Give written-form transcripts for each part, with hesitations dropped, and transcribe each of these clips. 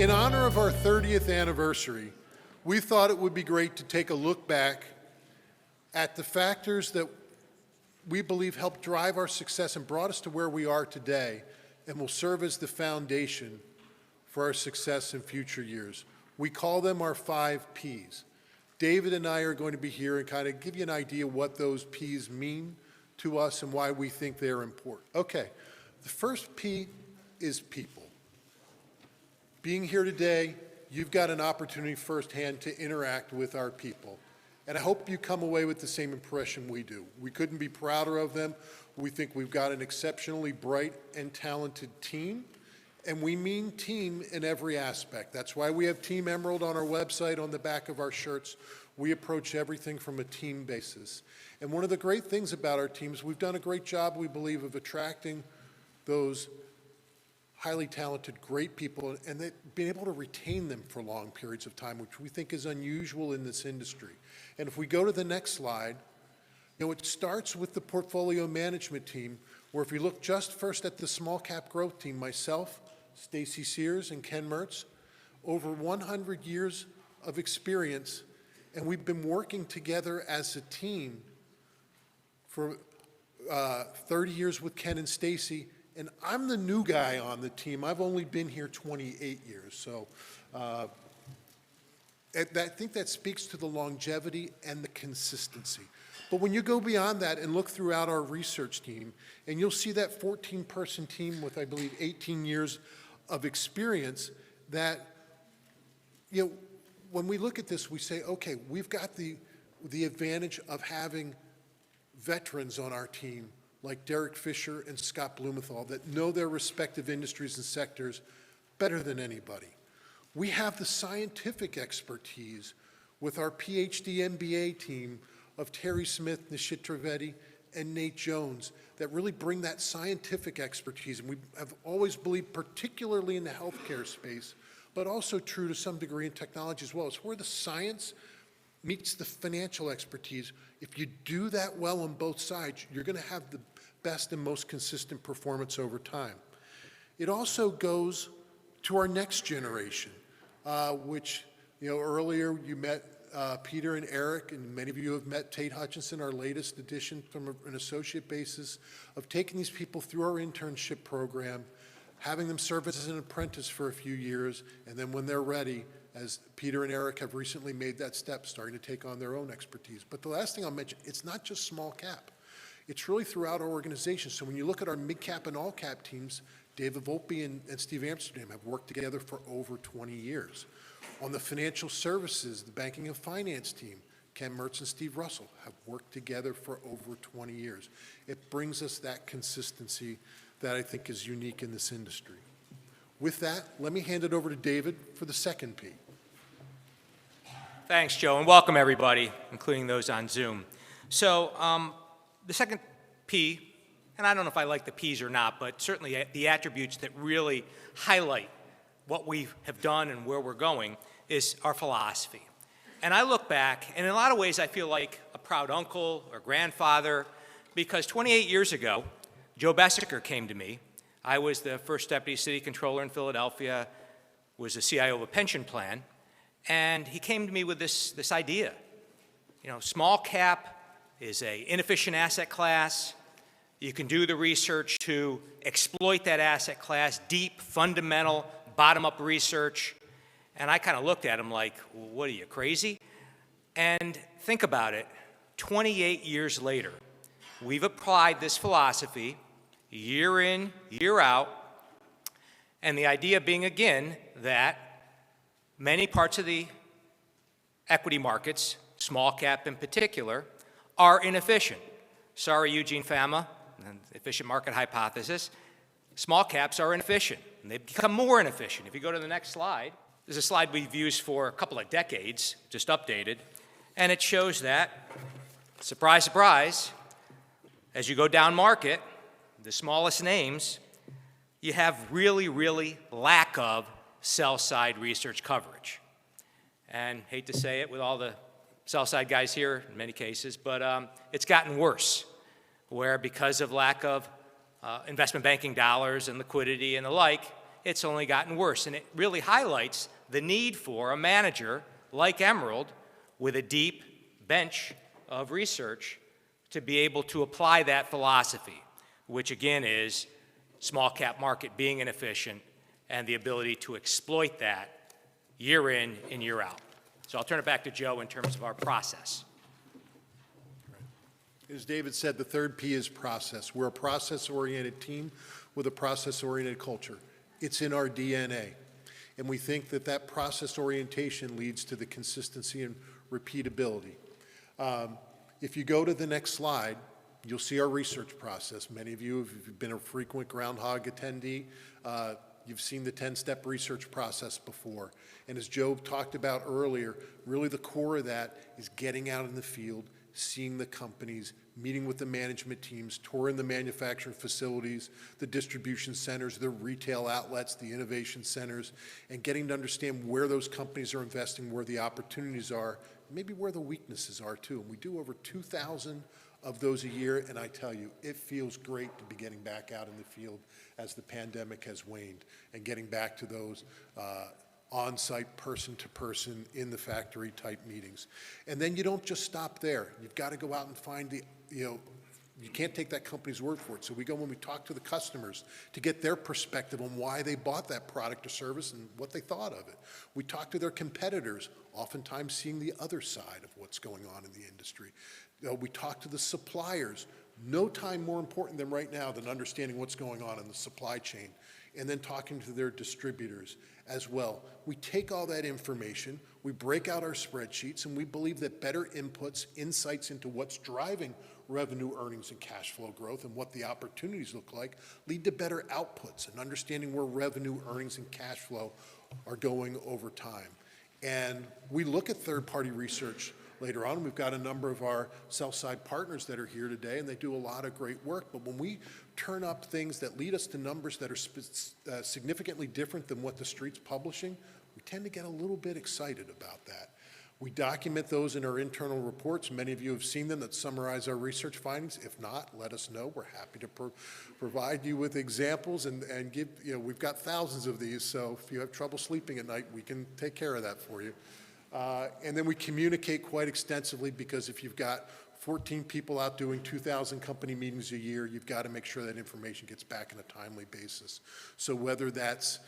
In honor of our 30th anniversary, we thought it would be great to take a look back at the factors that we believe helped drive our success and brought us to where we are today and will serve as the foundation for our success in future years. We call them our 5 Ps. David and I are going to be here and kind of give you an idea what those Ps mean to us and why we think they're important. Okay, the first P is people. Being here today, you've got an opportunity firsthand to interact with our people. And I hope you come away with the same impression we do. We couldn't be prouder of them. We think we've got an exceptionally bright and talented team. And we mean team in every aspect. That's why we have Team Emerald on our website, on the back of our shirts. We approach everything from a team basis. And one of the great things about our teams, we've done a great job, we believe, of attracting those highly talented, great people, and being able to retain them for long periods of time, which we think is unusual in this industry. And if we go to the next slide, it starts with the portfolio management team, where if you look just first at the small cap growth team, myself, Stacy Sears, and Ken Mertz, over 100 years of experience, and we've been working together as a team for 30 years with Ken and Stacy. And I'm the new guy on the team. I've only been here 28 years. So I think that speaks to the longevity and the consistency. But when you go beyond that and look throughout our research team, and you'll see that 14-person team with, I believe, 18 years of experience, that, when we look at this, we say, okay, we've got the advantage of having veterans on our team like Derek Fisher and Scott Blumenthal that know their respective industries and sectors better than anybody. We have the scientific expertise with our PhD MBA team of Terry Smith, Nishit Trivedi, and Nate Jones that really bring that scientific expertise. And we have always believed, particularly in the healthcare space, but also true to some degree in technology as well. It's where the science meets the financial expertise. If you do that well on both sides, you're going to have the best and most consistent performance over time. It also goes to our next generation, which, earlier you met Peter and Eric, and many of you have met Tate Hutchinson, our latest addition from an associate basis, of taking these people through our internship program, having them serve as an apprentice for a few years, and then when they're ready, as Peter and Eric have recently made that step, starting to take on their own expertise. But the last thing I'll mention, it's not just small cap. It's really throughout our organization. So when you look at our mid-cap and all-cap teams, David Volpe and Steve Amsterdam have worked together for over 20 years. On the financial services, the banking and finance team, Ken Mertz and Steve Russell have worked together for over 20 years. It brings us that consistency that I think is unique in this industry. With that, let me hand it over to David for the second P. Thanks, Joe, and welcome everybody, including those on Zoom. So the second P, and I don't know if I like the P's or not, but certainly the attributes that really highlight what we have done and where we're going is our philosophy. And I look back, and in a lot of ways I feel like a proud uncle or grandfather, because 28 years ago, Joe Bessiker came to me. I was the first deputy city controller in Philadelphia, was the CIO of a pension plan, and he came to me with this idea. Small cap is an inefficient asset class. You can do the research to exploit that asset class, deep, fundamental, bottom-up research. And I kind of looked at him like, what are you, crazy? And think about it, 28 years later, we've applied this philosophy year in, year out, and the idea being, again, that many parts of the equity markets, small cap in particular, are inefficient. Sorry, Eugene Fama, the efficient market hypothesis. Small caps are inefficient, and they've become more inefficient. If you go to the next slide, there's a slide we've used for a couple of decades, just updated, and it shows that, surprise, surprise, as you go down market, the smallest names, you have really lack of sell-side research coverage. And hate to say it with all the sell-side guys here in many cases, but it's gotten worse, where because of lack of investment banking dollars and liquidity and the like, it's only gotten worse. And it really highlights the need for a manager like Emerald with a deep bench of research to be able to apply that philosophy, which again is small cap market being inefficient and the ability to exploit that year in and year out. So I'll turn it back to Joe in terms of our process. As David said, the third P is process. We're a process-oriented team with a process-oriented culture. It's in our DNA. And we think that that process orientation leads to the consistency and repeatability. If you go to the next slide, you'll see our research process. Many of you, if you've been a frequent Groundhog attendee, you've seen the 10-step research process before. And as Joe talked about earlier, really the core of that is getting out in the field, seeing the companies, meeting with the management teams, touring the manufacturing facilities, the distribution centers, the retail outlets, the innovation centers, and getting to understand where those companies are investing, where the opportunities are, maybe where the weaknesses are too. And we do over 2,000 of those a year, and I tell you, it feels great to be getting back out in the field as the pandemic has waned and getting back to those on-site, person-to-person, in the factory type meetings. And then you don't just stop there. You've got to go out and find the, you can't take that company's word for it. So we go when we talk to the customers to get their perspective on why they bought that product or service and what they thought of it. We talk to their competitors, oftentimes seeing the other side of what's going on in the industry. We talk to the suppliers. No time more important than right now than understanding what's going on in the supply chain, and then talking to their distributors as well. We take all that information, we break out our spreadsheets, and we believe that better inputs, insights into what's driving revenue, earnings, and cash flow growth and what the opportunities look like lead to better outputs and understanding where revenue, earnings, and cash flow are going over time. And we look at third-party research later on. We've got a number of our sell-side partners that are here today, and they do a lot of great work. But when we turn up things that lead us to numbers that are significantly different than what the street's publishing, we tend to get a little bit excited about that. We document those in our internal reports. Many of you have seen them that summarize our research findings. If not, let us know. We're happy to provide you with examples and give, we've got thousands of these, so if you have trouble sleeping at night, we can take care of that for you. And then we communicate quite extensively, because if you've got 14 people out doing 2,000 company meetings a year, you've got to make sure that information gets back on a timely basis. So whether that's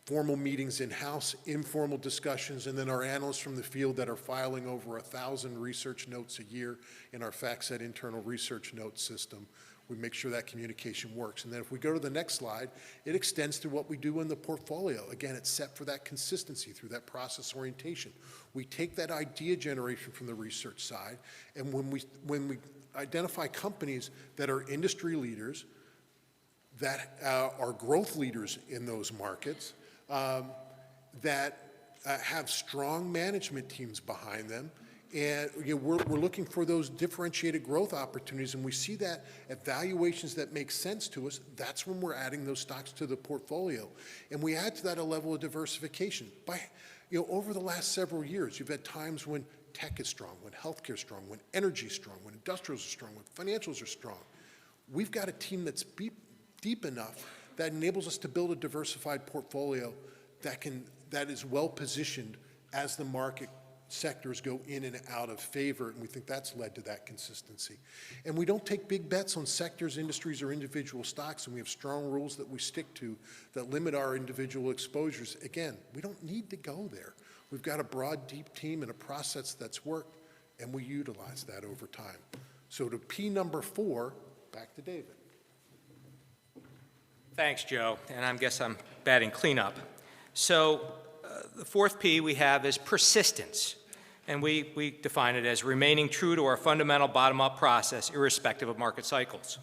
formal meetings in-house, informal discussions, and then our analysts from the field that are filing over 1,000 research notes a year in our FactSet internal research notes system, we make sure that communication works. And then if we go to the next slide, it extends to what we do in the portfolio. Again, it's set for that consistency through that process orientation. We take that idea generation from the research side, and when we identify companies that are industry leaders, that are growth leaders in those markets, that have strong management teams behind them, and we're looking for those differentiated growth opportunities, and we see that at valuations that make sense to us. That's when we're adding those stocks to the portfolio. And we add to that a level of diversification. Over the last several years, you've had times when tech is strong, when healthcare is strong, when energy is strong, when industrials are strong, when financials are strong. We've got a team that's deep enough that enables us to build a diversified portfolio that is well positioned as the market sectors go in and out of favor, and we think that's led to that consistency. And we don't take big bets on sectors, industries, or individual stocks, and we have strong rules that we stick to that limit our individual exposures. Again, we don't need to go there. We've got a broad, deep team and a process that's worked, and we utilize that over time. So to P number 4, back to David. Thanks, Joe, and I guess I'm batting cleanup. So the fourth P we have is persistence, and we define it as remaining true to our fundamental bottom-up process irrespective of market cycles.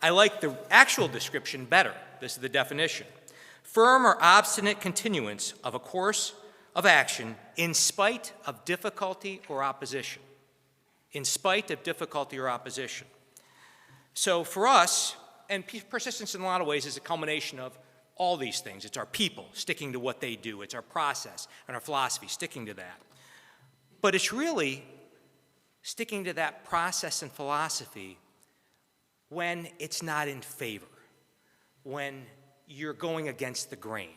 I like the actual description better. This is the definition. Firm or obstinate continuance of a course of action in spite of difficulty or opposition. In spite of difficulty or opposition. So for us, and persistence in a lot of ways is a culmination of all these things. It's our people sticking to what they do. It's our process and our philosophy sticking to that. But it's really sticking to that process and philosophy when it's not in favor, when you're going against the grain.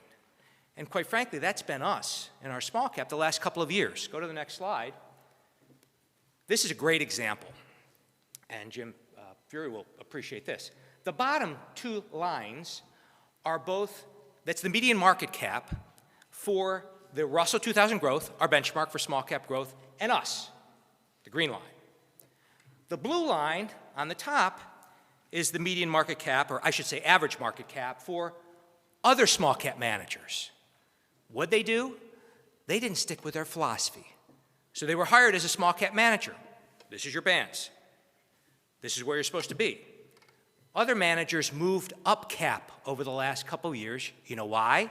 And quite frankly, that's been us in our small cap the last couple of years. Go to the next slide. This is a great example, and Jim Fury will appreciate this. The bottom two lines are both, that's the median market cap for the Russell 2000 growth, our benchmark for small cap growth, and us, the green line. The blue line on the top is the median market cap, or I should say average market cap, for other small cap managers. What'd they do? They didn't stick with their philosophy. So they were hired as a small cap manager. This is your bands. This is where you're supposed to be. Other managers moved up cap over the last couple of years. You know why?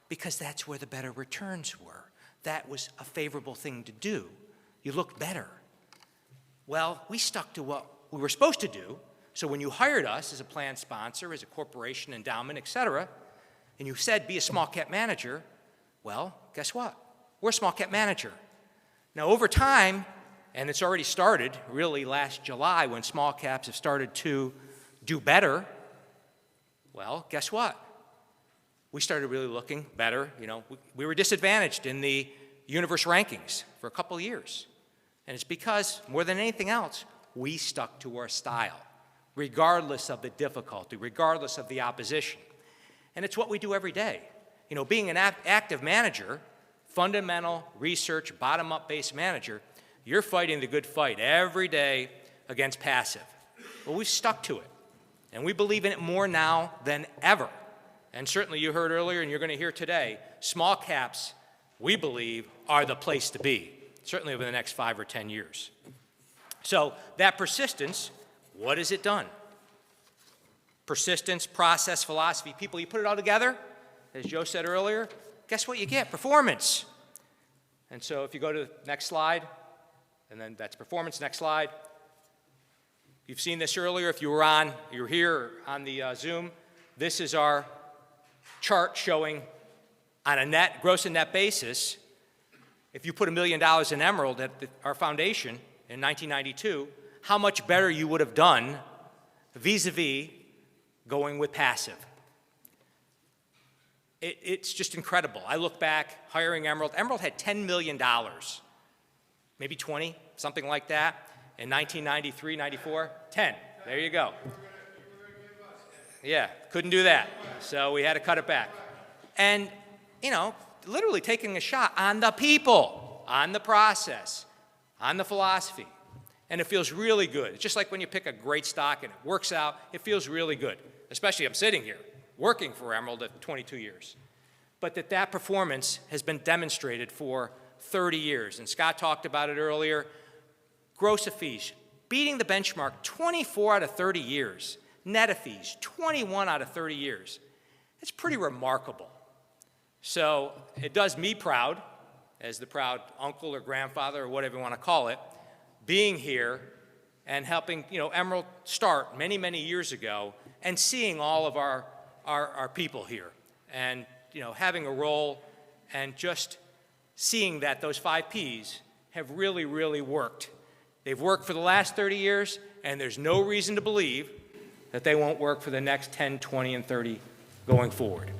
Because that's where the better returns were. That was a favorable thing to do. You looked better. Well, we stuck to what we were supposed to do. So when you hired us as a plan sponsor, as a corporation, endowment, et cetera, and you said be a small cap manager, well, guess what? We're a small cap manager. Now, over time, and it's already started, really last July when small caps have started to do better, well, guess what? We started really looking better. You know, we were disadvantaged in the universe rankings for a couple of years. And it's because, more than anything else, we stuck to our style, regardless of the difficulty, regardless of the opposition. And it's what we do every day. You know, being an active manager, fundamental research, bottom-up based manager, you're fighting the good fight every day against passive. Well, we've stuck to it, and we believe in it more now than ever. And certainly you heard earlier, and you're going to hear today, small caps, we believe, are the place to be, certainly over the next 5 or 10 years. So that persistence, what has it done? Persistence, process, philosophy, people, you put it all together, as Joe said earlier, guess what you get? Performance. And so if you go to the next slide, and then that's performance, next slide. You've seen this earlier if you were here on the Zoom. This is our chart showing on a gross and net basis, if you put $1 million in Emerald at our foundation in 1992, how much better you would have done vis-a-vis going with passive. It's just incredible. I look back, hiring Emerald. Emerald had $10 million, maybe 20, something like that, in 1993, 94. 10, there you go. Yeah, couldn't do that, so we had to cut it back. And, you know, literally taking a shot on the people, on the process, on the philosophy. And it feels really good. It's just like when you pick a great stock and it works out, it feels really good. Especially I'm sitting here, working for Emerald at 22 years. But that performance has been demonstrated for 30 years. And Scott talked about it earlier. Gross of fees, beating the benchmark 24 out of 30 years. Net of fees, 21 out of 30 years. It's pretty remarkable. So it does me proud, as the proud uncle or grandfather or whatever you want to call it, being here and helping, you know, Emerald start many, many years ago and seeing all of our people here and, you know, having a role and just seeing that those 5 Ps have really, really worked. They've worked for the last 30 years, and there's no reason to believe that they won't work for the next 10, 20, and 30 going forward.